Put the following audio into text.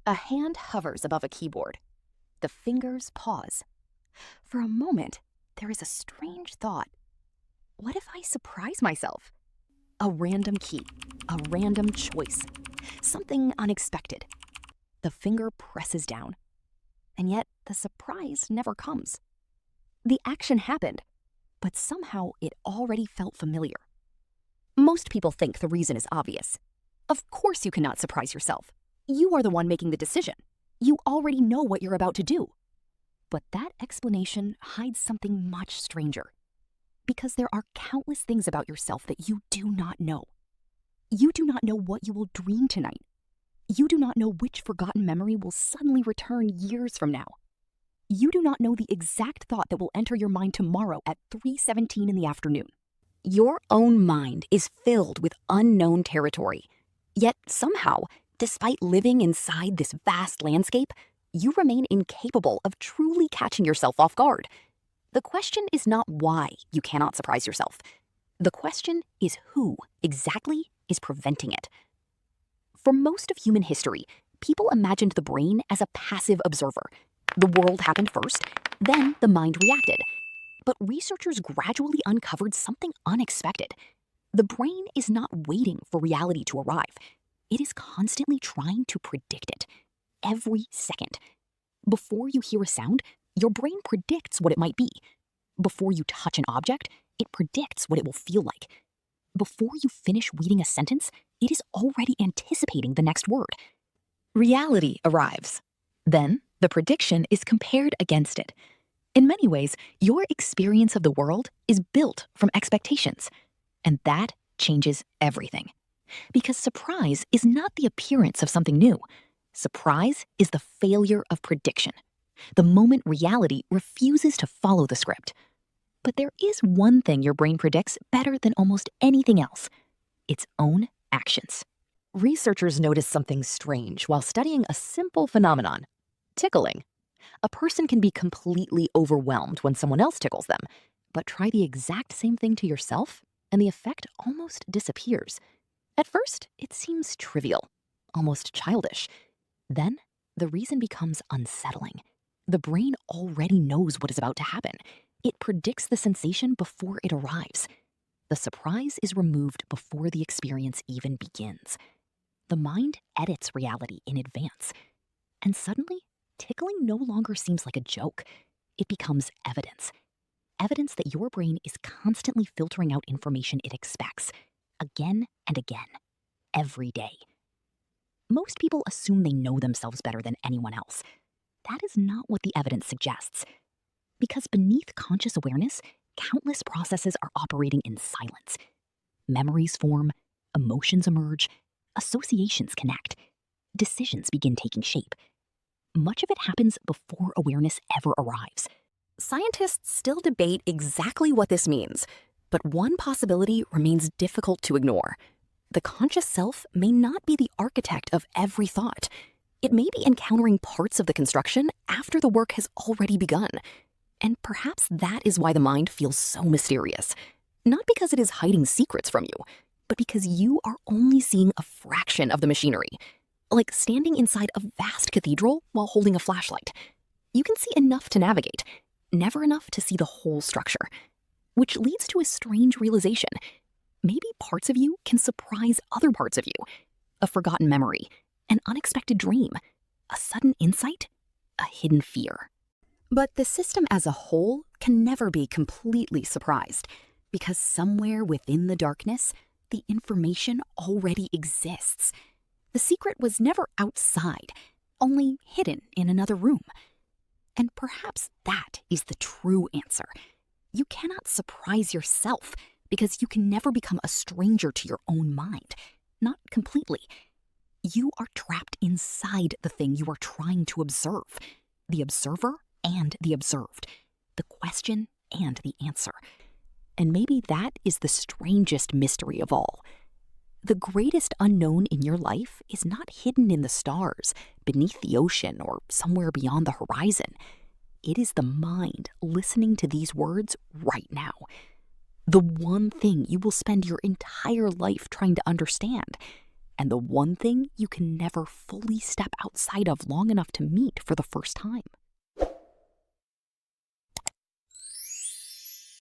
A hand hovers above a keyboard. The fingers pause. For a moment, there is a strange thought. What if I surprise myself? A random key, a random choice, something unexpected. The finger presses down, and yet the surprise never comes. The action happened, but somehow it already felt familiar. Most people think the reason is obvious. Of course you cannot surprise yourself. You are the one making the decision. You already know what you're about to do. But that explanation hides something much stranger. Because there are countless things about yourself that you do not know. You do not know what you will dream tonight. You do not know which forgotten memory will suddenly return years from now. You do not know the exact thought that will enter your mind tomorrow at 3:17 in the afternoon. Your own mind is filled with unknown territory. Yet somehow, despite living inside this vast landscape, you remain incapable of truly catching yourself off guard. The question is not why you cannot surprise yourself. The question is who exactly is preventing it. For most of human history, people imagined the brain as a passive observer. The world happened first, then the mind reacted. But researchers gradually uncovered something unexpected. The brain is not waiting for reality to arrive. It is constantly trying to predict it. Every second. Before you hear a sound, your brain predicts what it might be. Before you touch an object, it predicts what it will feel like. Before you finish reading a sentence, it is already anticipating the next word. Reality arrives. Then, the prediction is compared against it. In many ways, your experience of the world is built from expectations. And that changes everything. Because surprise is not the appearance of something new. Surprise is the failure of prediction. The moment reality refuses to follow the script. But there is one thing your brain predicts better than almost anything else: its own actions. Researchers noticed something strange while studying a simple phenomenon: tickling. A person can be completely overwhelmed when someone else tickles them, but try the exact same thing to yourself, and the effect almost disappears. At first, it seems trivial, almost childish. Then, the reason becomes unsettling. The brain already knows what is about to happen. It predicts the sensation before it arrives. The surprise is removed before the experience even begins. The mind edits reality in advance. And suddenly, tickling no longer seems like a joke. It becomes evidence. Evidence that your brain is constantly filtering out information it expects, again and again, every day. Most people assume they know themselves better than anyone else. That is not what the evidence suggests. Because beneath conscious awareness, countless processes are operating in silence. Memories form, emotions emerge, associations connect, decisions begin taking shape. Much of it happens before awareness ever arrives. Scientists still debate exactly what this means, but one possibility remains difficult to ignore. The conscious self may not be the architect of every thought. It may be encountering parts of the construction after the work has already begun. And perhaps that is why the mind feels so mysterious. Not because it is hiding secrets from you, but because you are only seeing a fraction of the machinery. Like standing inside a vast cathedral while holding a flashlight. You can see enough to navigate, never enough to see the whole structure. Which leads to a strange realization. Maybe parts of you can surprise other parts of you. A forgotten memory, an unexpected dream, a sudden insight, a hidden fear. But the system as a whole can never be completely surprised, because somewhere within the darkness, the information already exists. The secret was never outside, only hidden in another room. And perhaps that is the true answer. You cannot surprise yourself because you can never become a stranger to your own mind. Not completely. You are trapped inside the thing you are trying to observe. The observer and the observed. The question and the answer. And maybe that is the strangest mystery of all. The greatest unknown in your life is not hidden in the stars, beneath the ocean, or somewhere beyond the horizon. It is the mind listening to these words right now. The one thing you will spend your entire life trying to understand. and the one thing you can never fully step outside of long enough to meet for the first time.